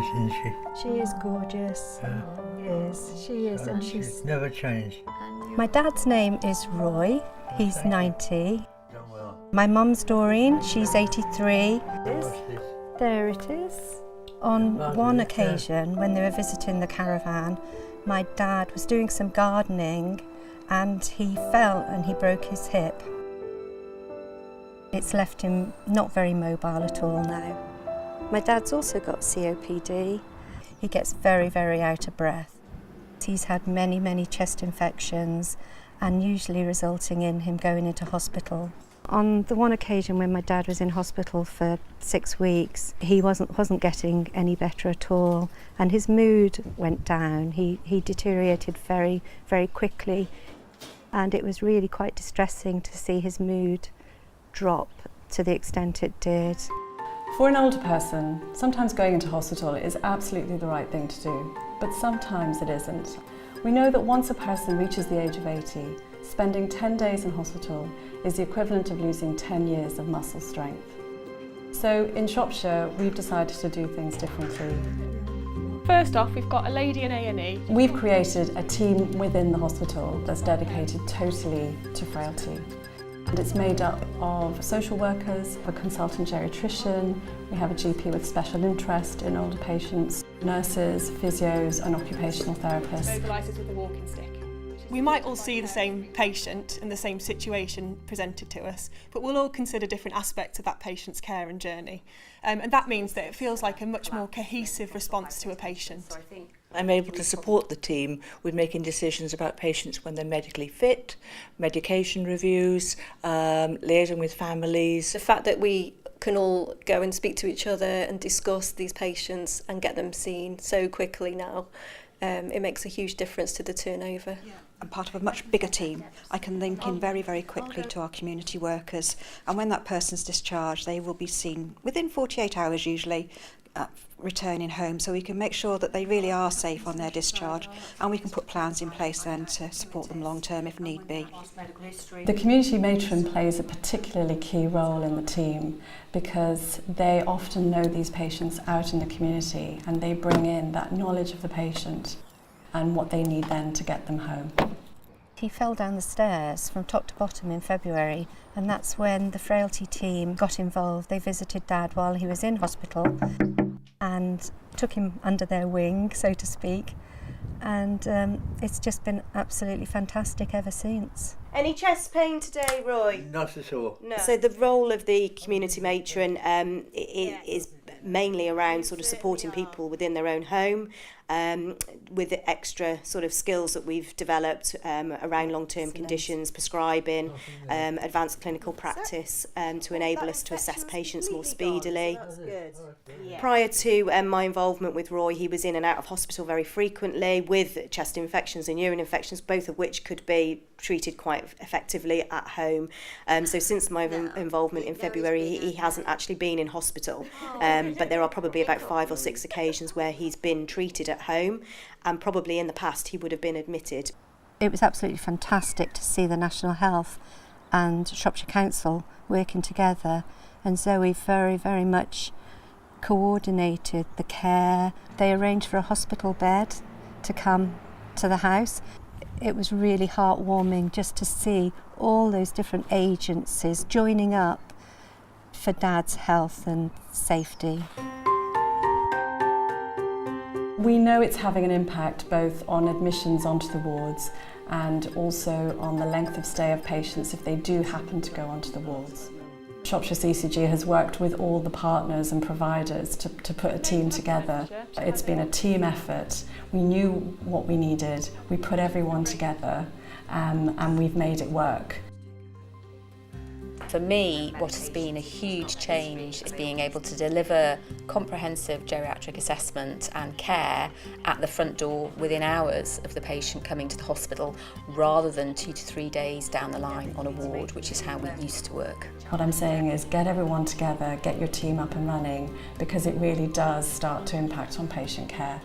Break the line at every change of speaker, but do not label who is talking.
isn't she?
She is gorgeous. She is, and she's
never changed.
My dad's name is Roy. He's 90. My mum's Doreen. She's 83. There it is. On one occasion, when they were visiting the caravan, my dad was doing some gardening and he fell and he broke his hip. It's left him not very mobile at all now. My dad's also got COPD. He gets very, very out of breath. He's had many, many chest infections and usually resulting in him going into hospital. On the one occasion when my dad was in hospital for 6 weeks, he wasn't getting any better at all and his mood went down. He deteriorated very, very quickly and it was really quite distressing to see his mood drop to the extent it did.
For an older person, sometimes going into hospital is absolutely the right thing to do, but sometimes it isn't. We know that once a person reaches the age of 80, spending 10 days in hospital is the equivalent of losing 10 years of muscle strength. So in Shropshire, we've decided to do things differently.
First off, we've got a lady in A&E.
We've created a team within the hospital that's dedicated totally to frailty. And it's made up of social workers, a consultant geriatrician, we have a GP with special interest in older patients, nurses, physios and occupational therapists.
Mobilisers with a walking stick. We might all see the same patient in the same situation presented to us, but we'll all consider different aspects of that patient's care and journey. And that means that it feels like a much more cohesive response to a patient.
I'm able to support the team with making decisions about patients when they're medically fit, medication reviews, liaising with families.
The fact that we can all go and speak to each other and discuss these patients and get them seen so quickly now, it makes a huge difference to the turnover.
I'm part of a much bigger team. I can link in very, very quickly to our community workers, and when that person's discharged, they will be seen within 48 hours usually, returning home, so we can make sure that they really are safe on their discharge, and we can put plans in place then to support them long term if need be.
The community matron plays a particularly key role in the team because they often know these patients out in the community and they bring in that knowledge of the patient and what they need then to get them home.
He fell down the stairs from top to bottom in February, and that's when the Frailty team got involved. They visited Dad while he was in hospital and took him under their wing, so to speak, and it's just been absolutely fantastic ever since.
Any chest pain today, Roy?
Not at all.
No. So the role of the community matron is mainly around sort of supporting people within their own home, with the extra sort of skills that we've developed around long-term conditions, prescribing, advanced clinical practice to enable us to assess patients more speedily. Prior to my involvement with Roy, he was in and out of hospital very frequently with chest infections and urine infections, both of which could be treated quite effectively at home. So since my involvement in February, he hasn't actually been in hospital, but there are probably about 5 or 6 occasions where he's been treated at home, and probably in the past he would have been admitted.
It was absolutely fantastic to see the National Health and Shropshire Council working together, and Zoe very, very much coordinated the care. They arranged for a hospital bed to come to the house. It was really heartwarming just to see all those different agencies joining up for Dad's health and safety.
We know it's having an impact both on admissions onto the wards and also on the length of stay of patients if they do happen to go onto the wards. Shropshire CCG has worked with all the partners and providers to put a team together. It's been a team effort. We knew what we needed, we put everyone together, and we've made it work.
For me, what has been a huge change is being able to deliver comprehensive geriatric assessment and care at the front door within hours of the patient coming to the hospital, rather than 2 to 3 days down the line on a ward, which is how we used to work.
What I'm saying is get everyone together, get your team up and running, because it really does start to impact on patient care.